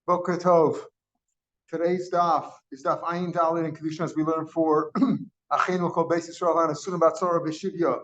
Boker Tov. Today's daf is daf Ayin Dalin and קידושין, as we learned for Achenu Kol Beis Yisrael and Asuna Batzora B'Shivya.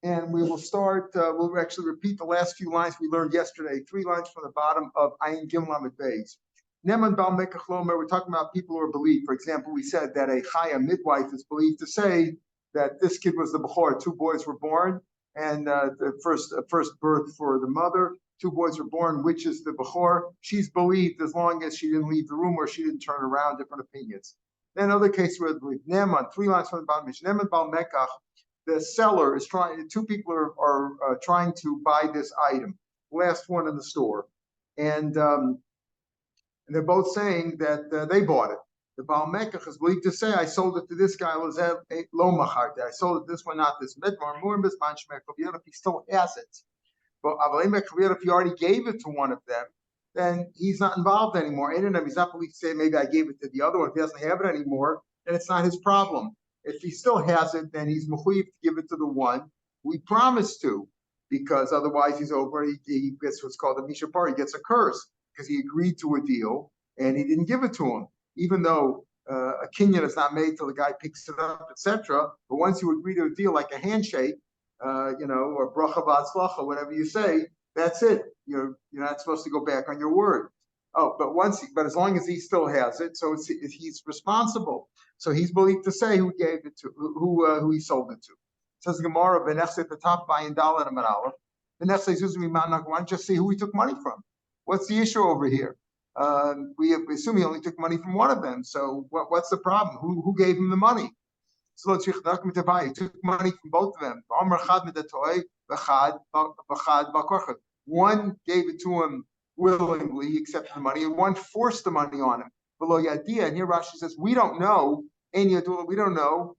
And we will start. We'll actually repeat the last few lines we learned yesterday. 3 lines from the bottom of Ayin Gimel Lamed Beis. Neman Bal Mekach Lomer. We're talking about people who are believed. For example, we said that a Chaya midwife is believed to say that this kid was the Bechor. 2 boys were born, and the first birth for the mother. 2 boys were born, which is the Bechor. She's believed as long as she didn't leave the room or she didn't turn around. Different opinions. Then other cases where they believe. Neman, 3 lines from the bottom. Neman Bal Mekach. The seller is trying. 2 people are trying to buy this item. Last one in the store, and they're both saying that they bought it. The Baal Mekach is believed to say, I sold it to this guy, lo macharte. I sold it to this one, not this. If he still has it. But if he already gave it to one of them, then he's not involved anymore. He's not believed to say, maybe I gave it to the other one. If he doesn't have it anymore, then it's not his problem. If he still has it, then he's mechuyev to give it to the one we promised to, because otherwise he's over. He gets what's called a mishapar. He gets a curse because he agreed to a deal and he didn't give it to him, even though a kinyan is not made till the guy picks it up, etc. But once you agree to a deal, like a handshake, or bracha v'atzlacha, whatever you say, that's it. You're not supposed to go back on your word. Oh, but as long as he still has it, so he's responsible. So he's believed to say who gave it to, who he sold it to. Says the Gemara, "V'nechse at the top buying dollar and manala." The next says, "Why don't just see who he took money from? What's the issue over here? We assume he only took money from one of them. So what's the problem? Who gave him the money? So he took money from both of them. One gave it to him willingly, he accepted the money, and one forced the money on him. Below Yadia, and here Rashi says, we don't know. We don't know.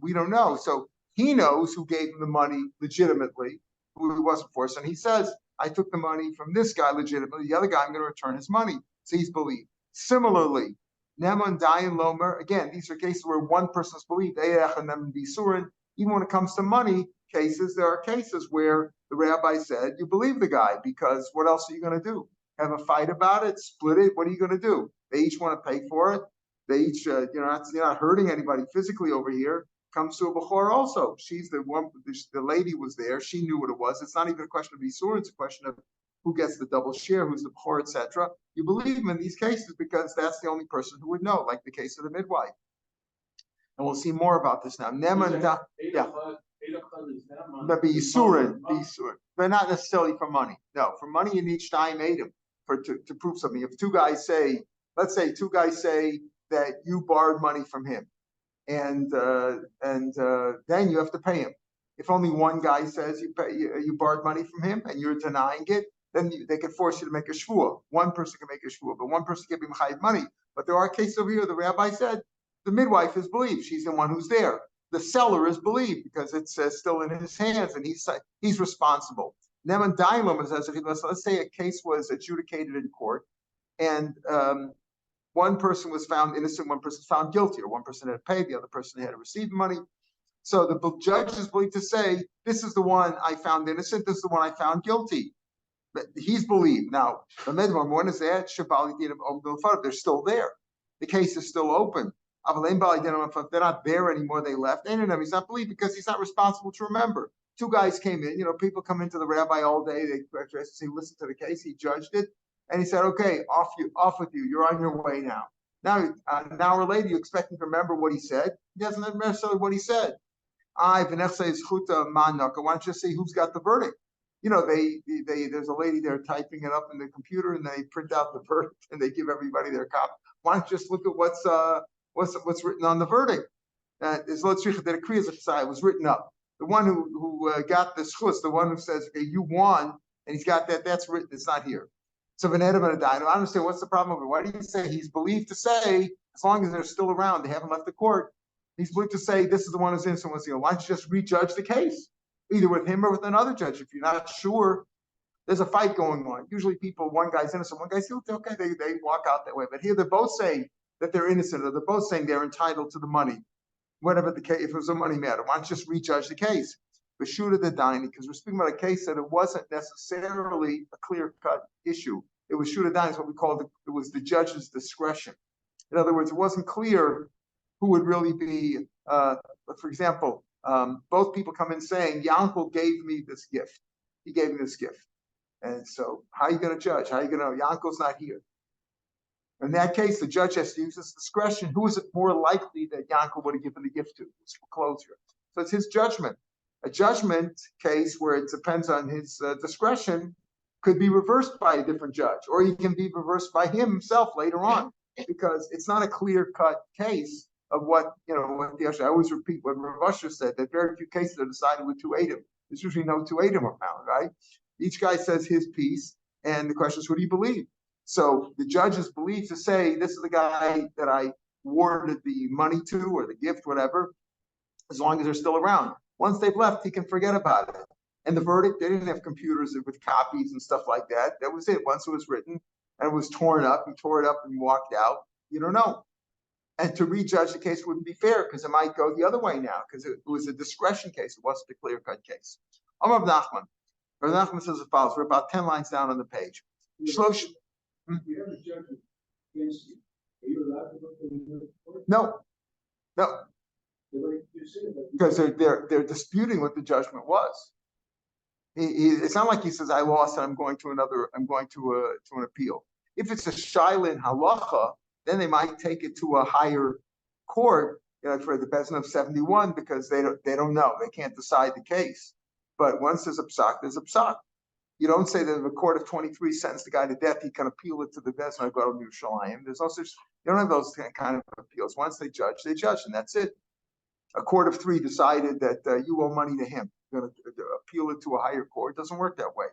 We don't know. So he knows who gave him the money legitimately, who he wasn't forced. And he says, I took the money from this guy legitimately. The other guy, I'm going to return his money. So he's believed. Similarly, Neman Dayan Lomer, again, these are cases where one person is believed. Even when it comes to money cases, there are cases where the rabbi said, you believe the guy, because what else are you going to do? Have a fight about it, split it? What are you going to do? They each want to pay for it. They each, you're not hurting anybody physically over here. Comes to a Bechor also. She's the one, the lady was there. She knew what it was. It's not even a question of Yisur. It's a question of who gets the double share, who's the Bechor, etc. You believe him in these cases because that's the only person who would know, like the case of the midwife. And we'll see more about this now. Neman, but Yisurin, but not necessarily for money. No, for money you need Shtayim Eidim to prove something. If 2 guys say, let's say 2 guys say that you borrowed money from him, and then you have to pay him. If only one guy says you borrowed money from him and you're denying it, then they can force you to make a shvua. One person can make a shvua, but one person can be mechayiv money. But there are cases over here. The rabbi said the midwife is believed; she's the one who's there. The seller is believed because it's still in his hands and he's responsible. Neman Dailum says, let's say a case was adjudicated in court, and one person was found innocent, one person was found guilty, or one person had to pay, the other person had to receive money. So the judge is believed to say, this is the one I found innocent, this is the one I found guilty. But he's believed. Now, the midwife, when is that? They're still there. The case is still open. If they're not there anymore, they left. He's not believed because he's not responsible to remember. 2 guys came in. People come into the rabbi all day. They listen to the case. He judged it, and he said, "Okay, off with you. You're on your way now." Now, an hour later, you expect him to remember what he said. He doesn't remember necessarily what he said. Why don't you just see who's got the verdict? There's a lady there typing it up in the computer, and they print out the verdict and they give everybody their copy. Why don't you just look at what's written on the verdict? The decree was written up. The one who got the schus, the one who says, okay, you won, and he's got that's written. It's not here. So I don't understand what's the problem with it. Why do you say he's believed to say, as long as they're still around, they haven't left the court, he's believed to say this is the one who's innocent. Why don't you just rejudge the case, either with him or with another judge? If you're not sure, there's a fight going on. Usually one guy's innocent, one guy's guilty. Okay, they walk out that way. But here they're both saying that they're innocent, or they're both saying they're entitled to the money. Whatever the case, if it was a money matter, why don't you just rejudge the case? But shoot at the dining, because we're speaking about a case that it wasn't necessarily a clear-cut issue. It was Shudadan, is what we called it was the judge's discretion. In other words, it wasn't clear who would really be, for example, both people come in saying, Yankel gave me this gift. He gave me this gift. And so how are you going to judge? How are you going to, Yankel's not here. In that case, the judge has to use his discretion. Who is it more likely that Yankel would have given the gift to? It's foreclosure. So it's his judgment. A judgment case where it depends on his discretion could be reversed by a different judge, or he can be reversed by himself later on, because it's not a clear-cut case of what the I always repeat what Rav Usher said, that very few cases are decided with two Eidim. There's usually no two Eidim are found, right? Each guy says his piece, and the question is, who do you believe? So the judge is believed to say, this is the guy that I awarded the money to, or the gift, whatever, as long as they're still around. Once they've left, he can forget about it. And the verdict, they didn't have computers with copies and stuff like that. That was it. Once it was written and it was torn up, he tore it up and walked out. You don't know. And to rejudge the case wouldn't be fair, because it might go the other way now, because it was a discretion case. It wasn't a clear-cut case. Rav Nachman. Rav Nachman says as follows. We're about 10 lines down on the page. Shlosh. You have a judgment against you. Are you allowed to look at the court? No. Because they're disputing what the judgment was. It's not like he says, I lost and I'm going to an appeal. If it's a shaila halacha, then they might take it to a higher court, for the Beis Din of 71, because they don't know. They can't decide the case. But once there's a psak, there's a psak. You don't say that if a court of 23 sentenced the guy to death, he can appeal it to the Beis Din of Yerushalayim. There's no such, you don't have those kind of appeals. Once they judge, and that's it. A court of 3 decided that you owe money to him. You're going to appeal it to a higher court. It doesn't work that way.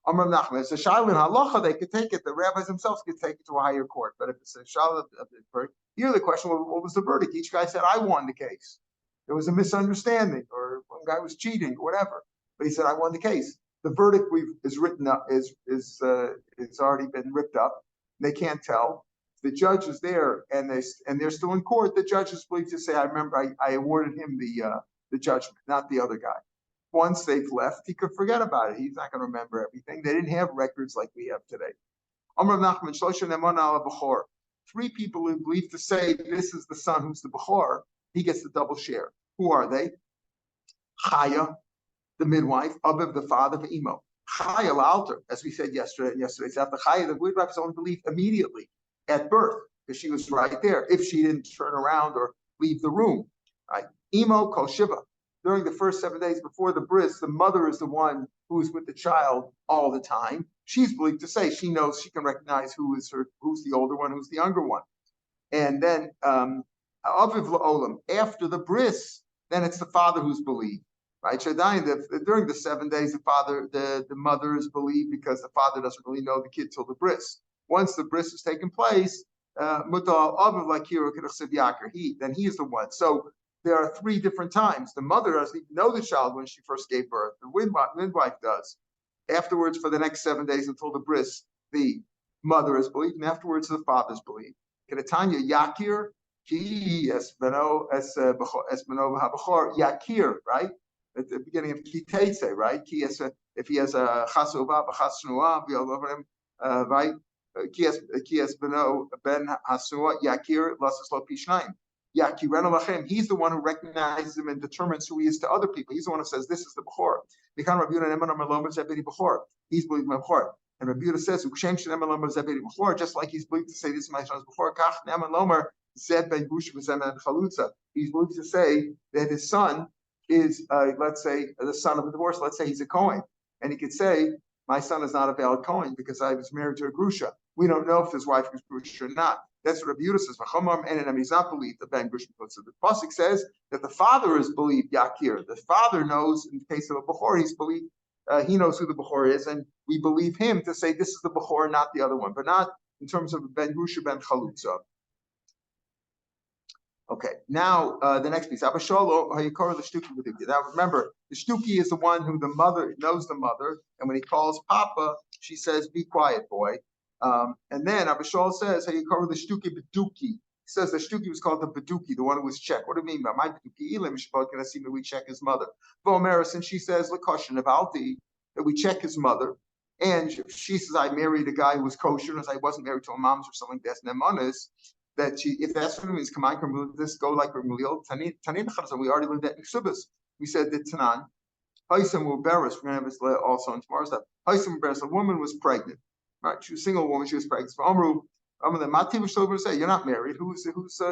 Amar Nachman, it's a shaila in halacha, they could take it. The rabbis themselves could take it to a higher court. But if it's a shaila of the verdict, here the question, what was the verdict? Each guy said, I won the case. There was a misunderstanding, or one guy was cheating, or whatever. But he said, I won the case. The verdict is written up, it's already been ripped up. They can't tell. The judge is there, and they're still in court. The judge is believed to say, I remember I awarded him the judgment, not the other guy. Once they've left, he could forget about it. He's not going to remember everything. They didn't have records like we have today. Amar Nachman, Shloshim Ne'emon al Bechor. 3 people who believe to say this is the son who's the Bechor, he gets the double share. Who are they? Chaya, the midwife, Abiv, the father, of Imo. Chaya l'alter, as we said yesterday. So after Chaya, the midwife is only believed immediately at birth, because she was right there, if she didn't turn around or leave the room. Right? Imo kol shiva. During the first 7 days before the bris, the mother is the one who is with the child all the time. She's believed to say she knows, she can recognize who's the older one, who's the younger one. And then aviv la'olam, after the bris, then it's the father who's believed. Right? During the 7 days, the mother is believed, because the father doesn't really know the kid till the bris. Once the bris has taken place, then he is the one. So there are 3 different times. The mother doesn't even know the child when she first gave birth. The midwife does. Afterwards, for the next 7 days until the bris, the mother is believed, and afterwards the father is believed. Kedetanya Yakir, ki esbeno habachor Yakir, right? At the beginning of Kitetse, right? If he has a chasuva, b'chasnua, right? Kias beno ben hasua Yakir lasaslo pishnayim. Yakirenu lachem. He's the one who recognizes him and determines who he is to other people. He's the one who says, this is the Bechor. He's believed in Bechor. And Rabbi Yehuda says, just like he's believed to say, this is my son's Bechor. He's believed to say that his son is, let's say, the son of a divorce. Let's say he's a Kohen. And he could say, my son is not a valid Kohen because I was married to a Grusha. We don't know if his wife was Grusha or not. That's what Rabbi Yehuda says. And he's not believed the Ben Grusha. So the pasuk says that the father is believed Yakir. The father knows, in the case of a Bechor, he's believed. He knows who the Bechor is, and we believe him to say this is the Bechor, not the other one, but not in terms of Ben Grusha, Ben Chalutza. Okay, now the next piece. Now remember, the shtuki is the one who the mother knows the mother, and when he calls Papa, she says, "Be quiet, boy." And then Abishol says, "Hey, you cover the shtuki beduki." He says the shtuki was called the beduki, the one who was checked. What do you mean by my beduki? Elim Shabbat can see me. We check his mother. Vomeris, and she says, "Lakoshin Avalti," that we check his mother. And if she says, I married a guy who was kosher, as I wasn't married to a mom's or something, that's nemanis, that she, if that's what it means, come on, this go like Ramulil, Tanin, we already learned that in Ksubas. We said that Tanan, Haisam will beres, we're going to have this also in tomorrow's stuff. Haisam beres, a woman was pregnant, right? She was a single woman, she was pregnant. So Amru, the Mati was over to say, you're not married. Whose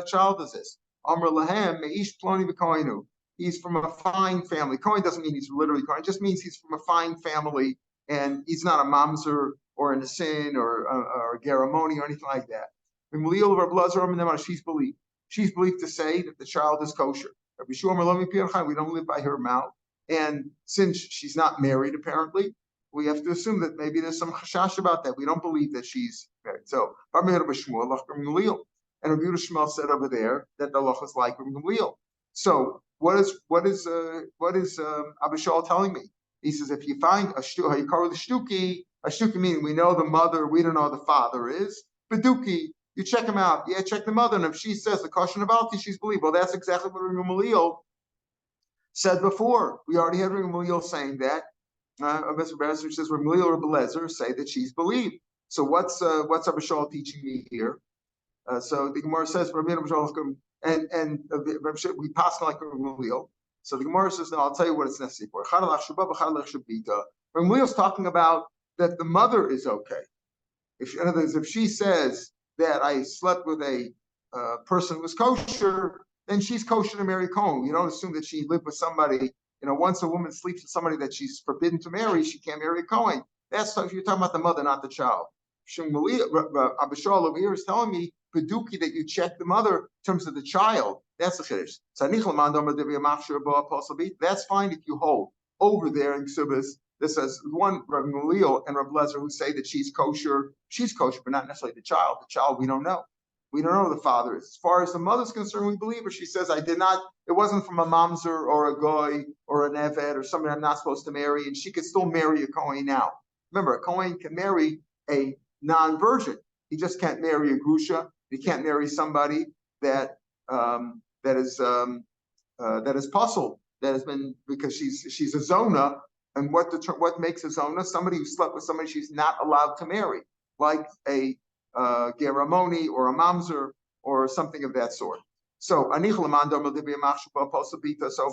child is this? Amr Lahem, Meish Ploni B'Koinu. He's from a fine family. Kohen doesn't mean he's literally Kohen, it just means he's from a fine family, and he's not a mamzer or a Nisin or a Garamoni or anything like that. She's believed. She's believed to say that the child is kosher. We don't live by her mouth. And since she's not married, apparently, we have to assume that maybe there's some chashash about that. We don't believe that she's married. So, and Rabbi Shmuel said over there that the law is like Rabbi Gamliel. So, what is Abishal telling me? He says, if you find a shtuki meaning we know the mother, we don't know the father is. Beduki, you check him out. Yeah, check the mother, and if she says the kosher about she's believed. Well, that's exactly what Rabbi Gamliel said before. We already had Rabbi Gamliel saying that. Mr. Berezer says Rabbi Gamliel or Belezer say that she's believed. So what's Abishal teaching me here? So the Gemara says Rabbi Abishal and we pass like Rabbi Gamliel. So the Gemara says, no, I'll tell you what it's necessary for. Rabbi Gamliel is talking about that the mother is okay. In other words, if she says that I slept with a person who was kosher, then she's kosher to marry Cohen. You don't assume that she lived with somebody. Once a woman sleeps with somebody that she's forbidden to marry, she can't marry a Cohen. That's if you're talking about the mother, not the child. Abishal over here is telling me, Peduki, that you check the mother in terms of the child. That's the chiddush. That's fine if you hold. Over there in Ksubas, this says one Rav Gamliel and Rav Lezer who say that she's kosher, but not necessarily the child. The child we don't know. We don't know who the father is. As far as the mother's concerned, we believe her. She says, it wasn't from a mamzer or a goy or an eved or somebody I'm not supposed to marry, and she could still marry a Kohen now. Remember, a Kohen can marry a non-virgin. He just can't marry a grusha. He can't marry somebody that is puzzled, that has been, because she's a zona. And what makes a zona? Somebody who slept with somebody she's not allowed to marry, like a Geramoni or a Mamzer or something of that sort. So over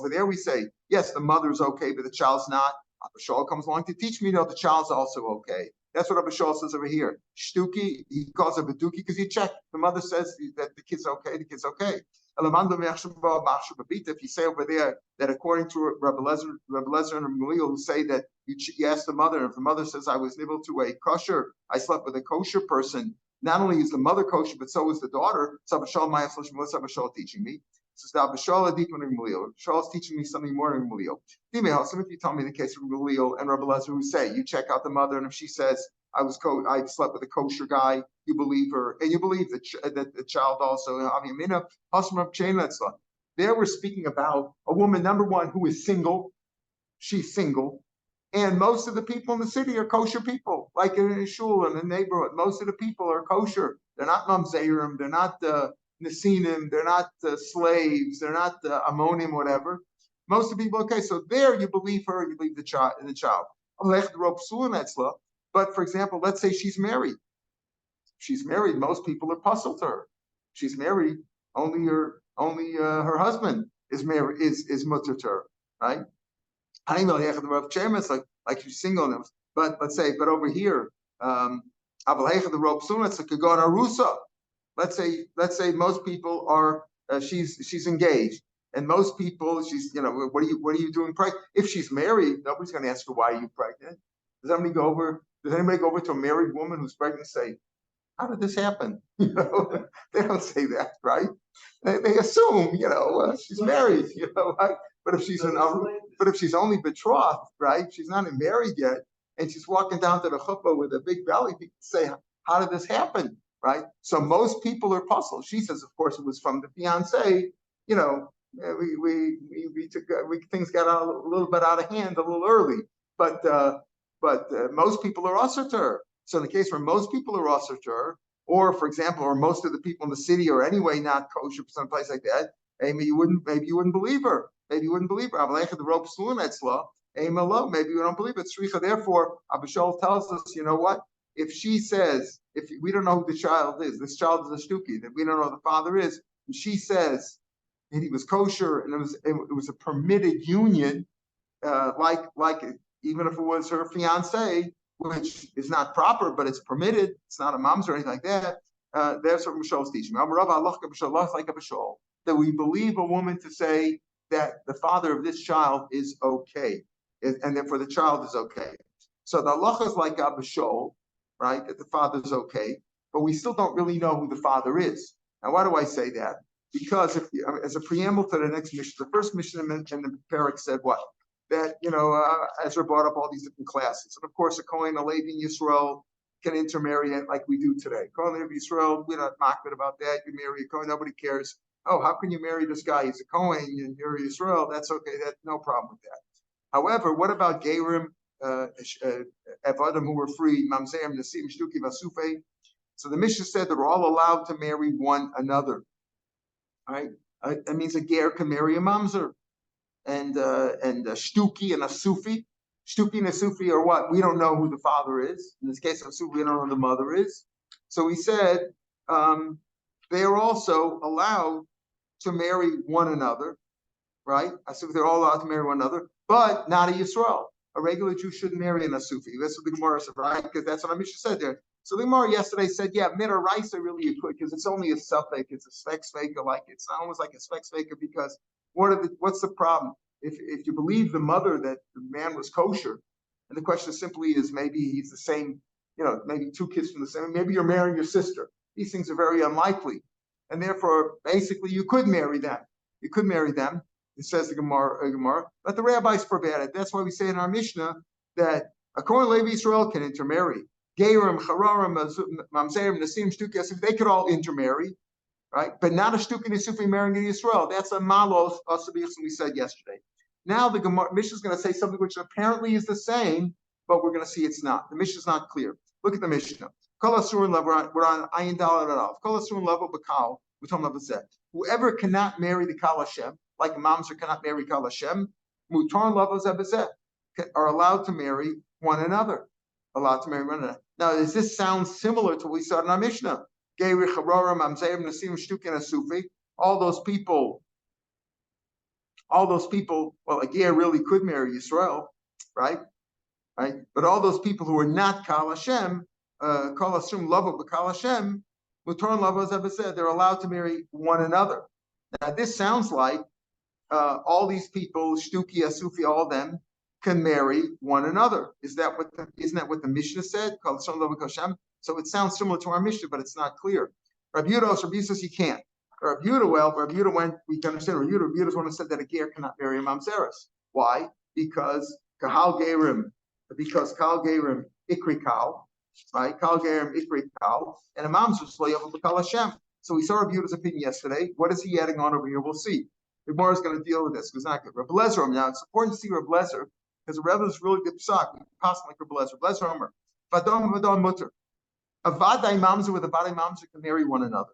there we say, yes, the mother's okay, but the child's not. Abishal comes along to teach me, no, the child's also okay. That's what Abishal says over here. Shtuki, he calls it Beduki because he checked. The mother says that the kid's okay, the kid's okay. If you say over there that according to Rabbi Lezer and Rabbi Gamliel who say that you ask the mother, and if the mother says I was nibbled to a kosher, I slept with a kosher person, not only is the mother kosher, but so is the daughter. So what's Abishal teaching me? Says Abishal is teaching me something more than Gamliel. If you tell me the case of Gamliel and Rabbi Lezer who say you check out the mother, and if she says I slept with a kosher guy, you believe her, and you believe that the child also. There we're speaking about a woman, number one, who is single. She's single. And most of the people in the city are kosher people, like in a shul in the neighborhood. Most of the people are kosher. They're not mamzerim. They're not nesinim. They're not slaves. They're not ammonim, whatever. Most of the people, okay. So there, you believe her. You believe the child. But for example, let's say she's married. She's married. Most people are puzzled to her. She's married. Only her husband is married. Is mutter to her, right? I know the Rav Chairman is like she's single. But let's say, over here, the Rav Psuna, it's like go on Arusa. Let's say most people are she's engaged, and most people she's what are you doing pregnant? If she's married, nobody's going to ask her why are you pregnant. Does anybody go over to a married woman who's pregnant and say, how did this happen? They don't say that, right? They assume, she's married, right? But if she's only betrothed, right? She's not married yet, and she's walking down to the chuppah with a big belly. People say, how did this happen, right? So most people are puzzled. She says, of course, it was from the fiance. Things got a little bit out of hand a little early, but most people are usher to her. So in the case where most people are usher to her, or for example, or most of the people in the city are anyway not kosher for some place like that, maybe you wouldn't believe her. Maybe you wouldn't believe her. The rope Amalo, maybe we don't believe it. Sricha, therefore, Abishol tells us, you know what? If she says, if we don't know who the child is, this child is a shtuki, that we don't know who the father is, and she says that he was kosher and it was a permitted union, like even if it was her fiance, which is not proper, but it's permitted. It's not a mom's or anything like that. That's what Mishol's teaching. That we believe a woman to say that the father of this child is okay, and therefore the child is okay. So the halacha is like Abishol, right? That the father is okay, but we still don't really know who the father is. Now, why do I say that? Because as a preamble to the next mission, the first mission in the parak said what? That, Ezra brought up all these different classes. And of course, a Kohen, a Levi, Yisrael can intermarry it like we do today. Kohen, Levi, Yisrael, we're not mocked about that. You marry a Kohen, nobody cares. Oh, how can you marry this guy? He's a Kohen and you're Yisrael. That's okay. That's no problem with that. However, what about Gerim, Evadim who were free, Mamzerim, Nasim, Shtuki, Vasufe? So the Mishnah said they're all allowed to marry one another. All right? That means a Ger can marry a Mamzer. And a Shtuki and a Sufi. Shtuki and a Sufi are what? We don't know who the father is. In this case of Sufi, we don't know who the mother is. So he said they are also allowed to marry one another, right? I said they're all allowed to marry one another, but not a Yisrael. A regular Jew shouldn't marry a Sufi. That's what the Gemara said, right? Because that's what Amisha said there. So the Gemara yesterday said, yeah, Midaraisa really you could, because it's only a suffix, it's a specs faker, like it's almost like a specs faker, because what's the problem? If you believe the mother that the man was kosher, and the question simply is maybe he's the same, maybe two kids from the same, maybe you're marrying your sister. These things are very unlikely. And therefore, basically, you could marry them. You could marry them. It says the Gemara, but the rabbis forbade it. That's why we say in our Mishnah that a Kohen Levi Israel can intermarry. Gerim, Chararim, Mamzerim, Nasim, Shtuki, they could all intermarry, right? But not a Shtuki and a Sufi marrying in Israel. That's a malos asabiyus we said yesterday. Now the Gemara Mishnah is going to say something which apparently is the same, but we're going to see it's not. The Mishnah is not clear. Look at the Mishnah. Kol asurin level, we're on ayin dalad al. Kol asurin level bakal. We're talking about that. Whoever cannot marry the Kal Hashem, like Mamzer cannot marry Kal Hashem, mutar levels ebezet, are allowed to marry one another. Allowed to marry one another. Now, does this sound similar to what we saw in our Mishnah? All those people, well, a Ger really could marry Yisrael, right? But all those people who are not Kal Hashem, Kal Hashem love of Kal Hashem, Mutar love, as I've said, they're allowed to marry one another. Now, this sounds like all these people, Shtuki, Asufi, all of them, can marry one another. Isn't that what the Mishnah said? So it sounds similar to our Mishnah, but it's not clear. Rabbi Yehuda says you can't. Rabbi Yehuda went, we can understand, Rabbi Yehuda is one who said that a Ger cannot marry a Mamzeres. Why? Because Kal Gerim Ikri Kal, right? Kal Gerim Ikri Kal, and a Mamzer slay of Kal Hashem. So we saw Rabbi Yehuda's opinion yesterday. What is he adding on over here? We'll see. The Gemara is going to deal with this because not good. Rabbi Lezer, now it's important to see Rabbi Lezer because the Rebbe is really good psak. Possibly like Rabbi Lezer. Lezer Omer, Vadon Mutter. A Vadai Mamzer with a Vadai Mamzer can marry one another.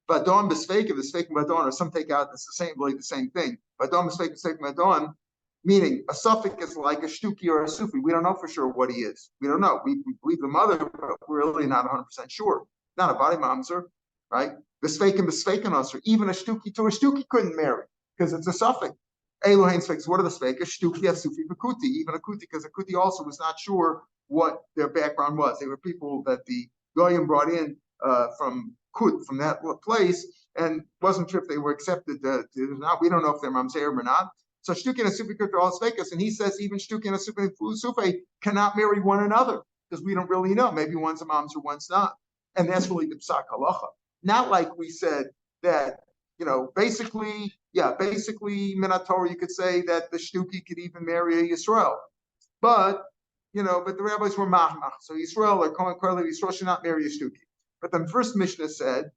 Vadon Besfeik, if Besfeik and Vadon, or some take out it's really the same thing. Vadon Besfeik, Besfeik Vadon, meaning a suffix is like a Shtuki or a Sufi. We don't know for sure what he is. We don't know. We believe the mother, but we're really not 100% sure. Not a Vadai Mamzer, right? Besfeik and Besfeik and us, or even a Shtuki to a Shtuki couldn't marry. Because it's a suffix. Elohein Sphinx, what are the Sphinx? Shtuki, a Sufi, a Kuti, even a Kuti, because a Kuti also was not sure what their background was. They were people that the Goyim brought in from Kut, from that place, and wasn't sure if they were accepted. We don't know if they're Mamzerim or not. So Shtuki and a Sufi are all Sphinx, and he says even Shtuki and a Sufi cannot marry one another, because we don't really know. Maybe one's a Mamzer, one's not. And that's really the Psak Halacha. Not like we said that, basically, Minatorah, you could say that the Shtuki could even marry a Yisrael. But the rabbis were mahmach. So Yisrael or Kohen Korlev, Yisrael should not marry a Shtuki. But the first Mishnah said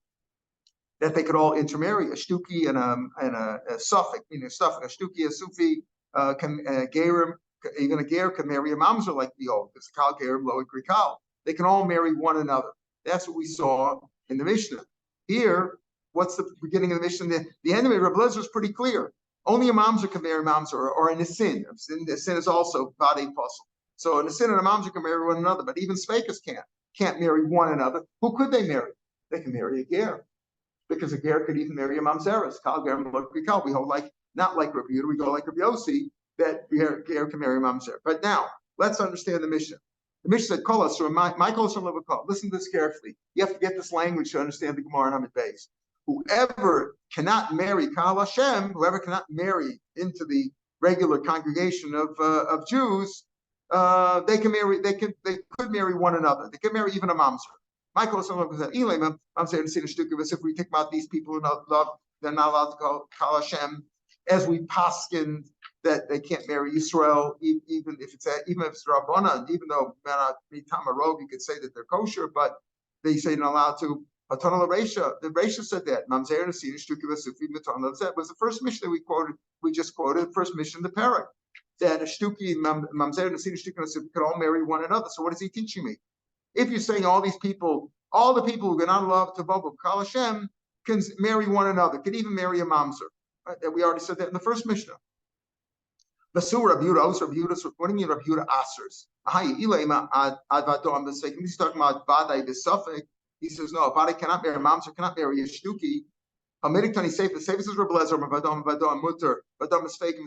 that they could all intermarry, a Shtuki and a suffix, meaning a suffix, a Shtuki, a Sufi, Gerim, even a Ger can marry a Mamzer like the old, because Kal Gerim, Lo Ikri Kal. They can all marry one another. That's what we saw in the Mishnah. Here, what's the beginning of the Mishnah? The end of it, Rabbi Lezer is pretty clear. Only a mamzer can marry mamzer, or in a sin. The sin is also bade puzzle. So in a sin and a mamzer can marry one another, but even sveikas can't marry one another. Who could they marry? They can marry a ger, because a ger could even marry a mamzeres. Kal ger kal. We hold like not like Rabbi Yehuda, we go like Rabbi Yossi, that ger can marry a mamzer. But now let's understand the Mishnah. The Mishnah said, "Kol asur, my kol asur levakol." Listen to this carefully. You have to get this language to understand the Gemara and Amid Beis. Whoever cannot marry Kal Hashem, whoever cannot marry into the regular congregation of Jews, they can marry. They could marry one another. They could marry even a mamzer. Michael said, if we take about these people who love, they're not allowed to call Kal Hashem, as we paskin that they can't marry Yisrael, even if it's Rabbanan, even though Tamarov, you could say that they're kosher, but they say they're not allowed to. The Reisha said that. Was the first Mishnah we just quoted, the first Mishnah in the parak, that a shtuki, mamzer, and shtuki could all marry one another. So what is he teaching me? If you're saying all the people who are not allowed to vote Kal Hashem can marry one another, can even marry a mamzer. Right? We already said that in the first Mishnah. Basur Rav Yehuda, Rav Yehuda. What do you mean Rav Yehuda asers? He's talking about Vadai the Suffolk. He says no, Vadai cannot marry a mamzer, cannot marry a shtuki. Hamidiktani Sefer is Rav Lezer, Vadam Mutter, Vadam Misfakim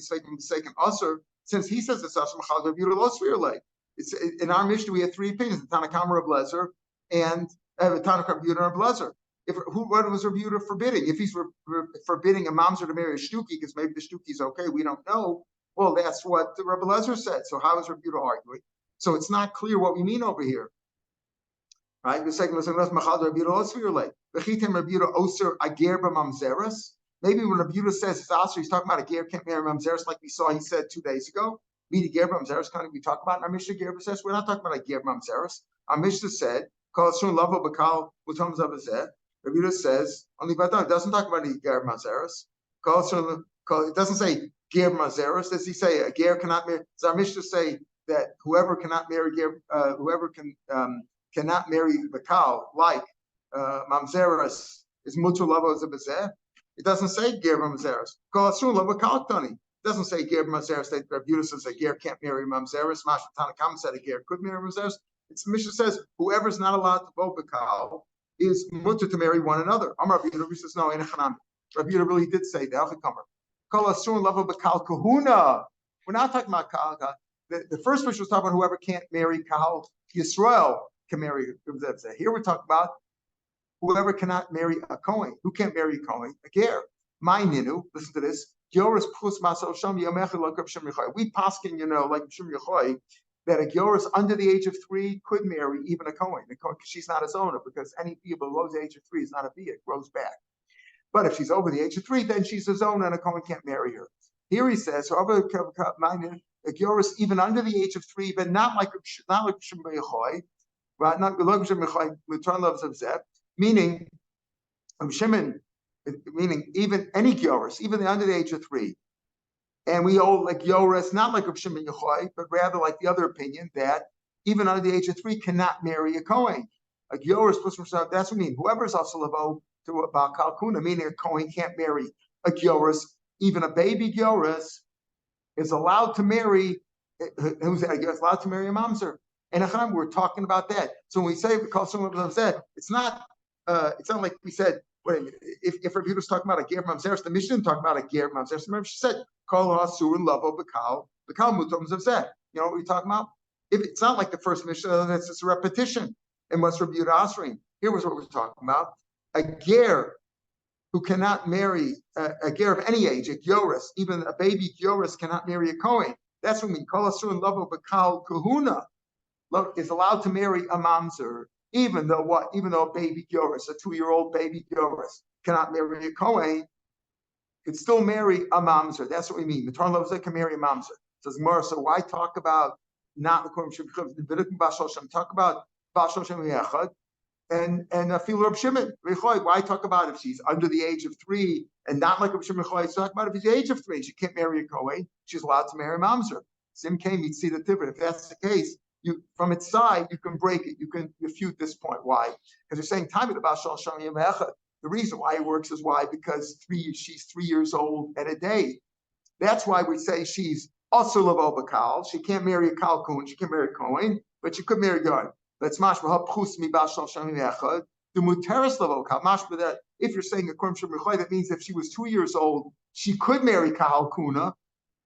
Aser. Since he says it's Asher Machal, Rav Yehuda Lo Svirle. It's in our Mishnah we have three opinions: the Tanakama Rav Lezer and the Tanakama Rav Yehuda Rav Lezer. What was Rav Yehuda forbidding? If he's forbidding a mamzer to marry a shtuki, because maybe the shtuki is okay, we don't know. Well, that's what the Rav Lezer said. So how is Rav Yehuda arguing? So it's not clear what we mean over here. Right? The second was Rav Yehuda Oser Ager b'mamzeres. Maybe when Rav Yehuda says it's Aser, he's talking about a ger can't marry mamzeres, like we saw. He said 2 days ago. Meaning ger b'mamzeres, kind of we talk about in our Mishnah. Ger says we're not talking about a ger b'mamzeres. Our Mishnah said Kol Asun Lavo B'Kal Utam Zavazeh. Rav Yehuda says only Vadam. It doesn't talk about any ger b'mamzeres. It doesn't say ger b'mamzeres. Does he say a ger cannot marry? Does our Mishnah say that whoever cannot marry whoever cannot marry the cow, like mamzeres, is mutu lavo zebazeh? It doesn't say ger mamzeres. Kol asur lavo kaltani. It doesn't say ger mamzeres. That Rav Yehuda says a ger can't marry mamzeres. Mashma Tanakam said a ger could marry mamzeres. It's Mishnah says whoever's not allowed to vote the cow is mutu to marry one another. Amar Rav Yehuda says no, in a chanami. Rav Yehuda really did say the Alchikamer. Kol asur lavo b'kal kahuna. We're not talking about kal. The first Mishnah was talking about whoever can't marry kal Yisrael can marry. Here we're talking about whoever cannot marry a Kohen. Who can't marry a Kohen? A ger. My ninu, listen to this. Gyoris plus masal sham yamecha lokab shem yechoy. We paskin, like shem yechoy, that a gyoris under the age of 3 could marry even a Kohen. She's not his owner, because any bia below the age of 3 is not a bia. It grows back. But if she's over the age of 3, then she's his owner, and a Kohen can't marry her. Here he says, a gyoris even under the age of 3, but not like shem yechoy. Right, not meaning even any gyoris, even under the age of 3, and we hold like gyoris, not like Rav Shimon Yochai, but rather like the other opinion that even under the age of 3 cannot marry a Kohen. A gyoris plus himself. That's what I mean. Whoever's also levo to about kalkuna, meaning a Kohen can't marry a gyoris, even a baby gyoris is allowed to marry. Who's allowed to marry a mamzer? And we're talking about that. So when we say it's not like we said. If Rav Yehuda was talking about a ger mamzeres, the Mishnah didn't talk about a ger mamzeres. Remember, she said kol hasur and lavo b'kal mutom zavzeh. You know what we're talking about? If it's not like the first Mishnah, that's just a repetition. And what's Rav Yehuda answering? Here was what we're talking about: a ger who cannot marry a ger of any age, a gyoris, even a baby gyoris cannot marry a kohen. That's what we mean. Kol hasur and lavo b'kal kahuna is allowed to marry a mamzer, even though what? Even though a baby gyoris, a 2-year-old baby gyoris, cannot marry a kohen, could still marry a mamzer. That's what we mean. The Torah loves that can marry a mamzer. Says Gemara. So why talk about not according to talk about Bashal Shem Yechad and Afilu Reb Shimon? Why talk about if she's under the age of 3 and not like Reb Shimon? Talk about if she's the age of 3, she can't marry a kohen, she's allowed to marry a mamzer. Sim came, you'd see the difference. If that's the case, you from its side, you can break it. You can refute this point. Why? Because you're saying time about Bashal Shem Yechad. The reason why it works is why? Because she's 3 years old and a day. That's why we say she's also lavo bakal. She can't marry a kalkun. She can't marry a kohen, but she could marry God. Let's mashma pchus mi bashal shamim echad. The muteris lavo bakal. Mashma that if you're saying a korm shemichay, that means if she was 2 years old, she could marry kalkuna,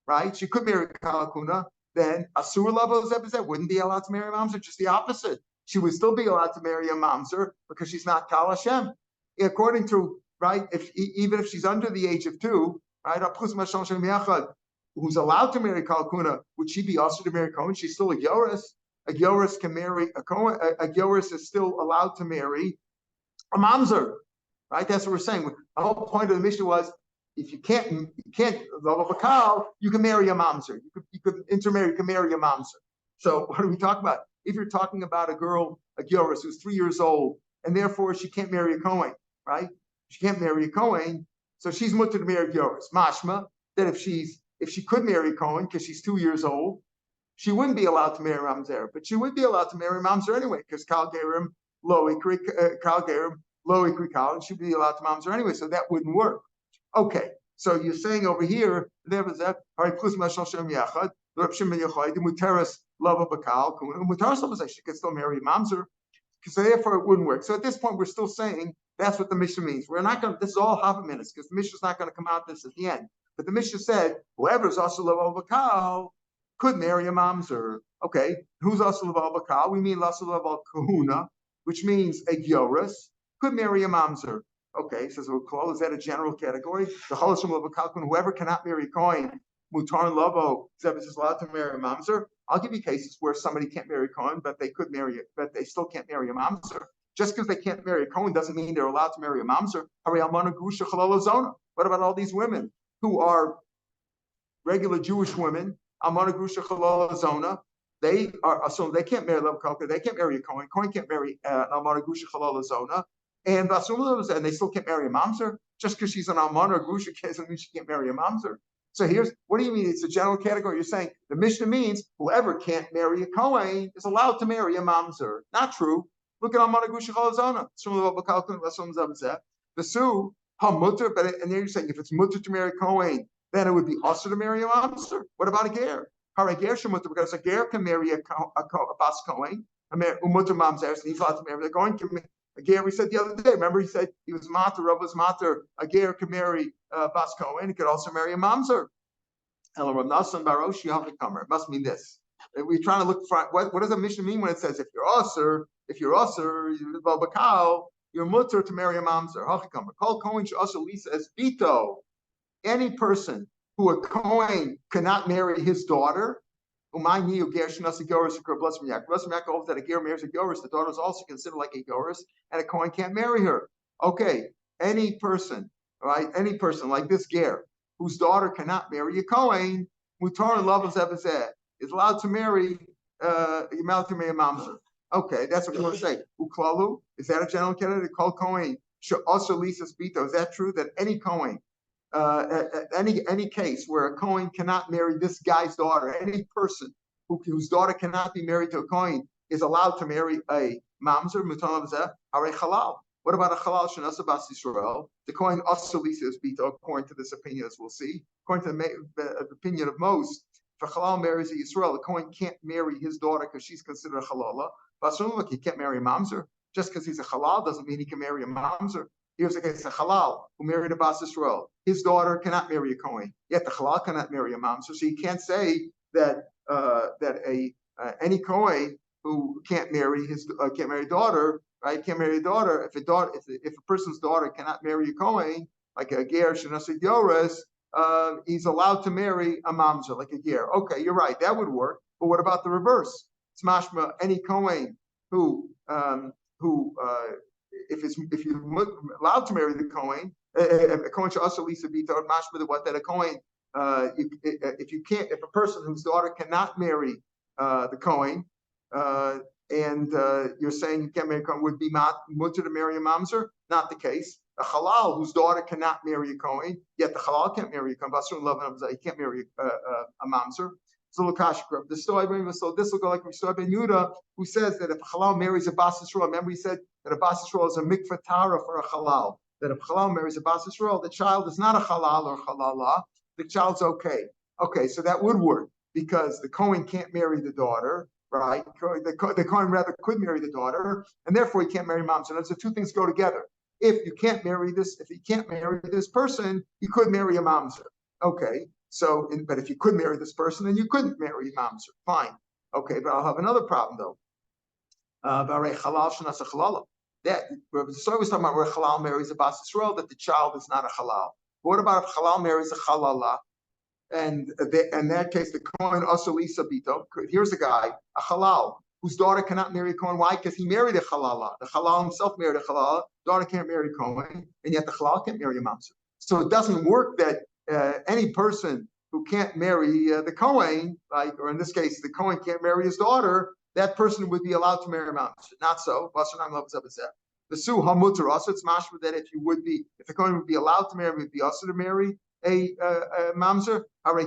right? She could marry kalkuna. Then asur lavo zebazet wouldn't be allowed to marry a mamzer. Just the opposite. She would still be allowed to marry a mamzer because she's not kal Hashem. According to, right, even if she's under the age of 2, right, who's allowed to marry kalkuna, would she be also to marry kohen? She's still a yoris. A yoris can marry a kohen. A yoris is still allowed to marry a mamzer, right? That's what we're saying. The whole point of the mission was, if you can't love a bakal, you can marry a mamzer. You could intermarry. You can marry a mamzer. So what are we talking about? If you're talking about a girl, a yoris, who's 3 years old, and therefore she can't marry a kohen, right? She can't marry a kohen, so she's mutter to marry yoris. Mashma that if she could marry a kohen because she's 2 years old, she wouldn't be allowed to marry mamzer, but she would be allowed to marry mamzer anyway because kal gerim lo ikri kal, and she'd be allowed to mamzer anyway, so that wouldn't work. Okay, so you're saying over here there was that she could still marry mamzer, so therefore it wouldn't work. So at this point we're still saying that's what the Mishnah means. We're not going to, this is all half a minute because the Mishnah's not going to come out this at the end. But the Mishnah said whoever's also level bakal could marry a mamzer. Okay, who's also level bakal? We mean also level kahuna, which means a gyoris could marry a mamzer. Okay, says is that a general category? The cholashim level bakal, whoever cannot marry a kohen, mutar and lavo, is allowed to marry a mamzer. I'll give you cases where somebody can't marry a kohen, but they could marry it, but they still can't marry a mamzer. Just because they can't marry a kohen doesn't mean they're allowed to marry a mamzer. What about all these women who are regular Jewish women? They are, so they can't marry Lev, they can't marry a kohen. Kohen can't marry Almana Grusha Chalala Zona, and they still can't marry a mamzer. Just because she's an Almana Grusha doesn't mean she can't marry a mamzer. So what do you mean? It's a general category. You're saying the Mishnah means whoever can't marry a kohen is allowed to marry a mamzer. Not true. Look at Almana Grusha Chalala Zona. The Su mutter, but and then you're saying if it's mutter to marry a kohen, then it would be also to marry a mamzer. What about a ger? Because a ger can marry a bas kohen, a mutter mamzer, and he's allowed to marry. They're going to a ger. We said the other day. Remember, he said he was mater, Rav was mater. A ger can marry bas kohen. He could also marry a mamzer. It must mean this. We're trying to look for what does a mission mean when it says if you're usher, you're bakal, you're mutter to marry a mamzer. Call kohen also Lisa as bito. Any person who a kohen cannot marry his daughter, holds that a ger marries a goris, the daughter is also considered like a goris, and a kohen can't marry her. Okay, any person, right? Any person like this ger, whose daughter cannot marry a kohen, mutar and love is allowed to marry a mamzer. Okay, that's what we want to say. Uklalu, is that a general candidate? Called kohen also Lisa's bito. Is that true that any kohen? Any case where a kohen cannot marry this guy's daughter, any person whose daughter cannot be married to a kohen is allowed to marry a mamzer. What about a halal shenasa bas Yisrael? The kohen also Lisa is bito, according to this opinion, as we'll see. According to the opinion of most, if a halal marries a Yisrael, the kohen can't marry his daughter because she's considered a halala. But he can't marry a mamzer. Just because he's a halal doesn't mean he can marry a mamzer. Here's a case, a halal who married a bas Yisrael. His daughter cannot marry a kohen, yet the halal cannot marry a mamzer. So you can't say that any kohen who can't marry a daughter, right? Can't marry a daughter. If a person's daughter cannot marry a kohen, like a ger shenaseh yoras, he's allowed to marry a mamzer, like a ger. Okay, you're right, that would work. But what about the reverse? It's mashma any kohen who if you're allowed to marry the kohen, a kohen should also Lisa be told mashma that a kohen if a person whose daughter cannot marry the kohen and you're saying you can't marry a kohen would be mutter to marry a mamzer? Not the case. A halal whose daughter cannot marry a kohen, yet the halal can't marry a kohen. He can't marry a mamzer. So the story, so this will go like Mishra ben Yehuda, who says that if a halal marries a bas Yisrael, remember he said that a bas Yisrael is a mikvah tara for a halal. That if a halal marries a bas Yisrael, the child is not a halal or halala, the child's okay. Okay, so that would work because the Kohen can't marry the daughter, right? The Kohen rather could marry the daughter, and therefore he can't marry mom. So the two things go together. If he can't marry this person, you could marry a mamzer. Okay, so but if you could marry this person, then you couldn't marry a mamzer. Fine. Okay, but I'll have another problem though. That so was talking about where halal marries a bas Yisrael, that the child is not a halal. But what about if halal marries a halala? And in that case, the Kohen also Lisa Bito. Here's a guy, a halal, whose daughter cannot marry a Kohen. Why? Because he married a halala. The halal himself married a halala. Daughter can't marry a Kohen, and yet the halal can't marry a mamzer. So it doesn't work that any person who can't marry the Kohen, like, or in this case, the Kohen can't marry his daughter, that person would be allowed to marry a mamzer. Not so. The su hamutar also, it's mashma that if the Kohen would be allowed to marry, would be also to marry a mamzer. What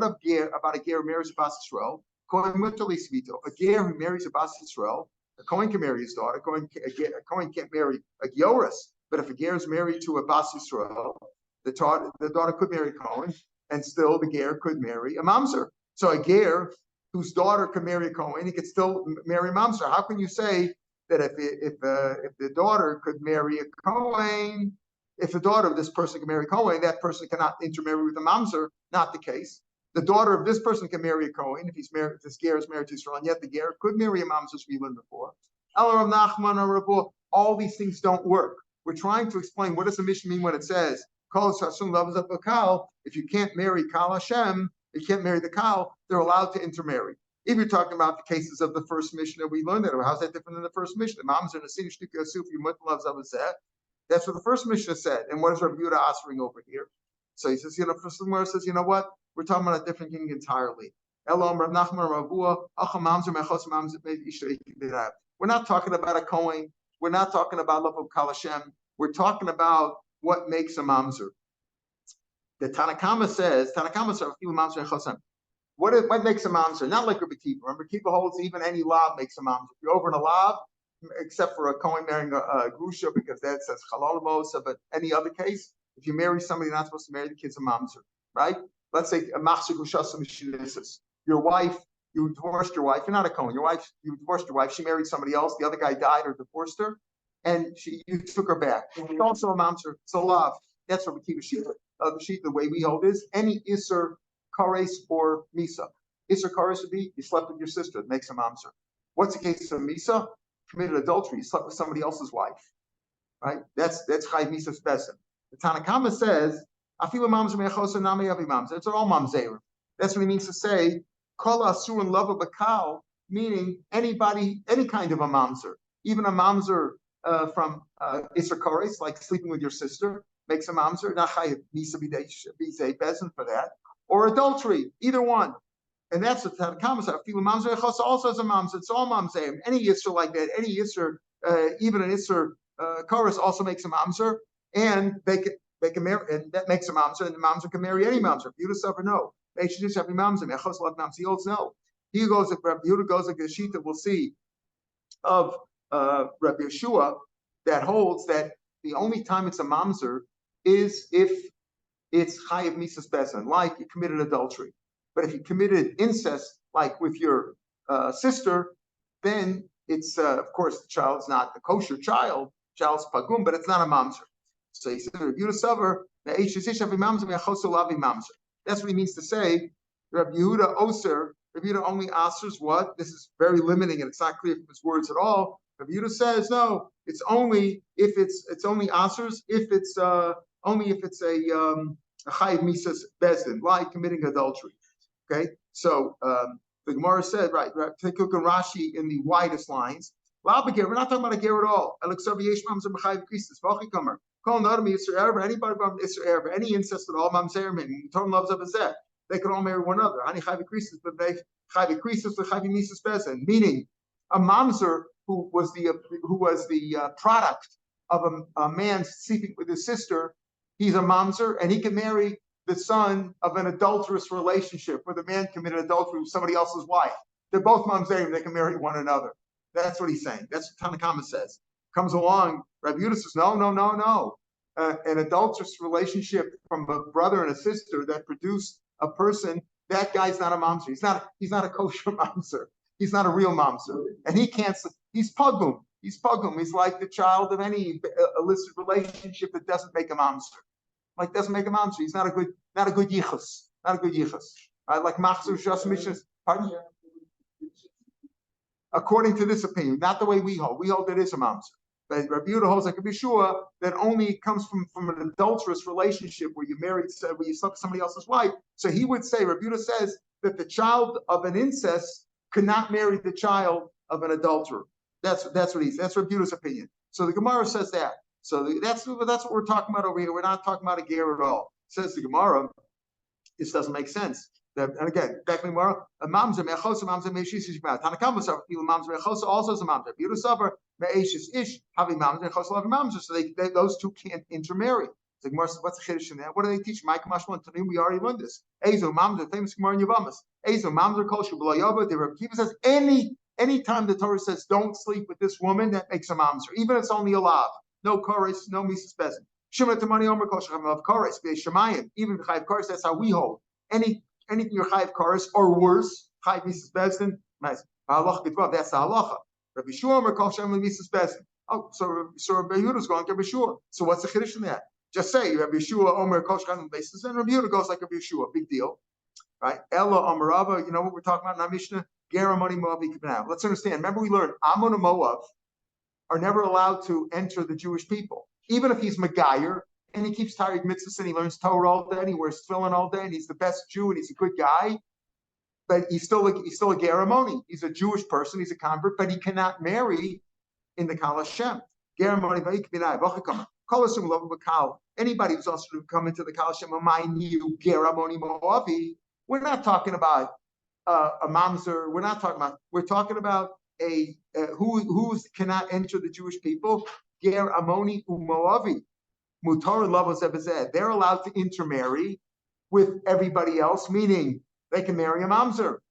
about a ger who marries a bas Yisrael? A ger who marries a bas Yisrael, a Kohen can marry his daughter. A Kohen can't marry a Gioris, but if a ger is married to a bas Yisrael, the daughter could marry Kohen, and still the ger could marry a mamzer. So a ger whose daughter could marry a Kohen, he could still marry a mamzer. How can you say that if the daughter could marry a Kohen, if the daughter of this person can marry Kohen, that person cannot intermarry with a mamzer? Not the case. The daughter of this person can marry a Kohen if this ger is married to Israel, and yet the ger could marry a mamzer, as we learned before. All these things don't work. We're trying to explain what does the mission mean when it says if you can't marry Kal Hashem, you can't marry the Kal, they're allowed to intermarry. If you're talking about the cases of the first Mishnah, we learned that. How's that different than the first Mishnah? That's what the first Mishnah said. And what is Rav Yehuda answering over here? So he says, first Gemara says, you know what? We're talking about a different thing entirely. We're not talking about a Kohen. We're not talking about love of Kal Hashem. We're talking about what makes a mamzer. The Tanakama says, what makes a mamzer? Not like Rabbi Kiva. Rabbi Kiva holds even any lav makes a mamzer. If you're over in a lav, except for a Kohen marrying a grusha, because that says halal mosa, but any other case, if you marry somebody you're not supposed to marry, the kid's a mamzer, right? Let's say a machzir gushasa mishinisis. Your wife, you divorced your wife. You're not a Kohen. You divorced your wife. She married somebody else. The other guy died or divorced her, and you took her back. It's also a mamzer. It's a lav. That's what we keep a sheet. The sheet, the way we hold is any iser, kares, or misa. Iser kares would be you slept with your sister. It makes a mamzer. What's the case of misa? Committed adultery. You slept with somebody else's wife, right? That's chayv misa spesen. The Tanakama says afilu mamzer me'achosa nami avi mamzer. It's all mamzerim. That's what he means to say kol asur and love of a cow, meaning anybody, any kind of a mamzer, even a mamzer from iser kares, like sleeping with your sister, makes a mamzer. Not chayv misa b'zei bezin for that, or adultery, either one. And that's what Tanakama says. Mamzer also has a mamzer. It's all mamzerim. Any yisur like that, any yisur, even an yisur chorus also makes a mamzer, and they can marry, and that makes a mamzer, and the mamzer can marry any mamzer. Yehuda suffer no. They should just have a mamzer. Mechos love mamzer. He holds no. He goes if Rabbi Yehuda goes like the sheet that we'll see of Rabbi Yeshua that holds that the only time it's a mamzer is if it's chayiv misas bezin, like you committed adultery. But if you committed incest, like with your sister, then it's, of course, the child's not a kosher child, child's pagum, but it's not a mamzer. So he said, that's what he means to say. Rabbi Yehuda Oser, Rabbi Yehuda only answers what? This is very limiting, and it's not clear from his words at all. Rabbi Yehuda says, no, it's only if it's only answers if it's only if it's a chayiv misas bezdin, like committing adultery. Okay, so the Gemara said, right, take a look at Rashi in the widest lines. We're not talking about a ger at all. Anybody any incest at all, they can all marry one another. Meaning, a mamzer who was the product of a man sleeping with his sister, he's a mamzer, and he can marry the son of an adulterous relationship where the man committed adultery with somebody else's wife. They're both mamzerim, they can marry one another. That's what he's saying. That's what Tanakama says. Comes along, Rabbi Yehuda says, no. an adulterous relationship from a brother and a sister that produced a person, that guy's not a mamzer. He's not a kosher mamzer. He's not a real mamzer. And he can't, he's pugum. He's pugum. He's like the child of any illicit relationship that doesn't make a mamzer. Like doesn't make a mamzer. He's not a good yichus. Not a good yichus. Like machzor just mishnah. Pardon? According to this opinion, not the way we hold. We hold that is a mamzer. But Rabbi Yehuda holds like a bishua that only comes from an adulterous relationship where you married, where you slept with somebody else's wife. So he would say, Rabbi Yehuda says that the child of an incest could not marry the child of an adulterer. That's Rabbi Yehuda's opinion. So the Gemara says that. So that's what we're talking about over here. We're not talking about a ger at all. Says the Gemara, this doesn't make sense. And again, back to the Gemara, a mamzer me'achosa mamzer me'eshis ishbah. Tanakama says mamzer me'achosa also is a mamzer. Yehuda savar me'eshis ish havi mamzer me'achosa lav mamzer. So those two can't intermarry. So the Gemara says, what's the chiddush in that? What do they teach? Ma'ikam Ashmon Tanim. We already learned this. Ezo mamzer, famous Gemara in Yavamas. Ezo mamzer kol shu b'lo yava. The Rabbi Kiva says any time the Torah says don't sleep with this woman, that makes a mamzer, even if it's only a lav. No chorus, no mises bezin. Shimon Tamani Omer Kol Shechem of chorus, Shemayim, even Chayiv chorus. That's how we hold. Anything you're Chayiv chorus or worse, Chayiv mises bezin. Nice. Halacha Gitvav. That's the halacha. Rabbi Shua Omer Kol Shechem mises bezin. Oh, so Rabbi Yehuda's going to Rabbi Shua. So what's the chiddush in that? Just say Rabbi Shua Omer Kol Shechem mises, and Rabbi Yehuda goes like Rabbi Shua. Big deal, right? Ella Omer Rava. You know what we're talking about in our Mishnah? Gera money Moavi Kibnav. Let's understand. Remember, we learned Ammon and Moab are never allowed to enter the Jewish people, even if he's Megayer and he keeps Tariq mitzvahs and he learns Torah all day and he wears tefillin all day and he's the best Jew and he's a good guy, but he's still a Geramoni. He's a Jewish person. He's a convert, but he cannot marry in the Kal Hashem. Geramoni v'ikbinai v'chakam. Kolasum love b'kal. Anybody who's also to come into the Kal Hashem, you Geramoni Moavi. We're not talking about a mamzer. We're talking about a who cannot enter the Jewish people. Ger Amoni Umoavi. Mutar Lavos Ebezed. They're allowed to intermarry with everybody else, meaning they can marry a mamzer.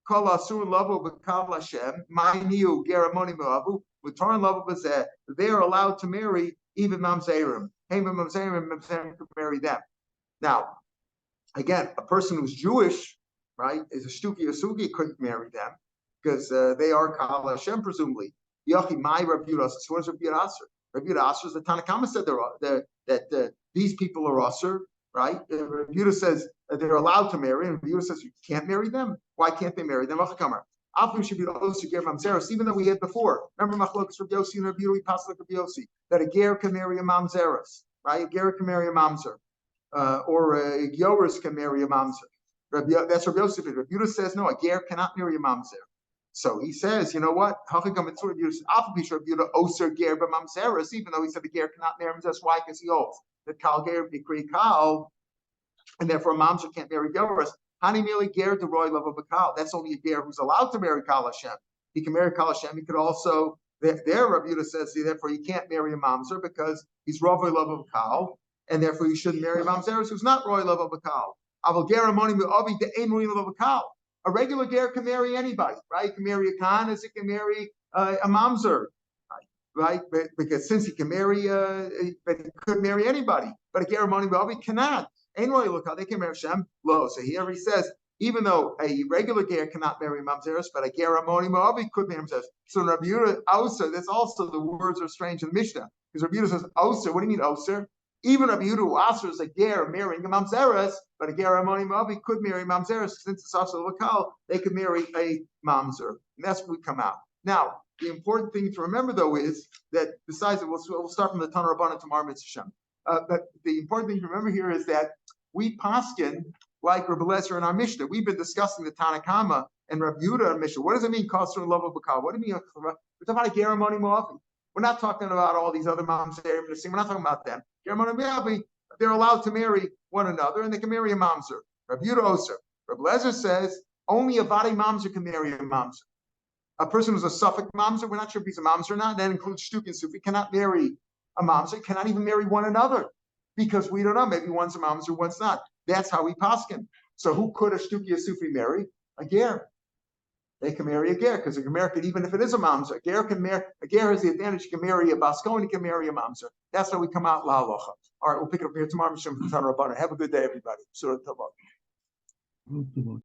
Kol Asur Lavo B'Kal Hashem. Ma'iniu Ger Amoni Moavu. Mutar Lavo Bezed. They're allowed to marry even mamzerim. Hey, mamzerim can marry them. Now, again, a person who's Jewish, right, is a shtuki or sugi, couldn't marry them because they are Kal Hashem, presumably. Yachi, my Rabbi Yehuda. So what is Rabbi Yehuda Aser? Rabbi Yehuda Aser is the Tanakama said that these people are Aser, right? Rabbi Yehuda says they're allowed to marry, and Rabbi Yehuda says you can't marry them. Why can't they marry them? Even though we had before. Remember Machlokas Rabbi Yossi and Rabbi Yehuda, we passed like Rabbi Yossi, that a ger can marry a mamzeres, right? A ger can marry a mamzer, or a yoris can marry a mamzer. That's Rabbi Yossi. Rabbi Yehuda says no, a ger cannot marry a mamzer. So he says, you know what? Even though he said the ger cannot marry him, that's why, because he holds that kal ger b'kri kal, and therefore a mamzer can't marry yoris. Hani merely ger de roy love of a kal. That's only a ger who's allowed to marry Kal Hashem. He can marry Kal Hashem. He could also. There, Rabbi Yehuda says, therefore he can't marry a mamzer because he's roy love of a kal, and therefore you shouldn't marry a mamzer who's not roy love of a kal. A regular ger can marry anybody, right? He can marry a khan as he can marry a mamzer, right? But because since he can marry, but he could marry anybody. But a ger amoni b'avi cannot. Ain't really look how they can marry Shem. Lo. So here he says, even though a regular ger cannot marry mamzeres, but a ger amoni b'avi could marry mamzeres. So Rabbi Yehuda Oser, that's also the words are strange in the Mishnah because Rabbi Yehuda says Oser. What do you mean Oser? Even Rabbi Yehuda Oser is a ger marrying a mamzeres, but a ger amoni b'avi could marry mamzeres since it's also lokal. They could marry a mamzer, and that's what we come out. Now, the important thing to remember though is that besides it, we'll start from the Tanur Rabbanan tomorrow, Mitzvah Shem. But the important thing to remember here is that we paskin like Rabbi Lezer in our Mishnah. We've been discussing the Tanakama and Rabbi Yehuda in Mishnah. What does it mean, Kasser and love of Bakal? What do you mean? We're talking about a Geramoni Moavi. We're not talking about all these other moms there. We're not talking about them. Geramoni Moavi, they're allowed to marry one another and they can marry a mamzer. Rabbi Yehuda Oser. Rabbi Lezer says only a Vadi mamzer can marry a mamzer. A person who's a Suffolk mamzer, we're not sure if he's a mamzer or not. That includes Shtuk and Sufi. Cannot marry a mamzer, cannot even marry one another because we don't know. Maybe one's a mamzer, one's not. That's how we paskin. So who could a Shtuki or Sufi marry? A ger. they can marry a ger, because a ger can, even if it is a mamzer, a ger has the advantage, he can marry a baskon, he can marry a mamzer. That's how we come out la halacha. All right, we'll pick it up here tomorrow. Have a good day, everybody.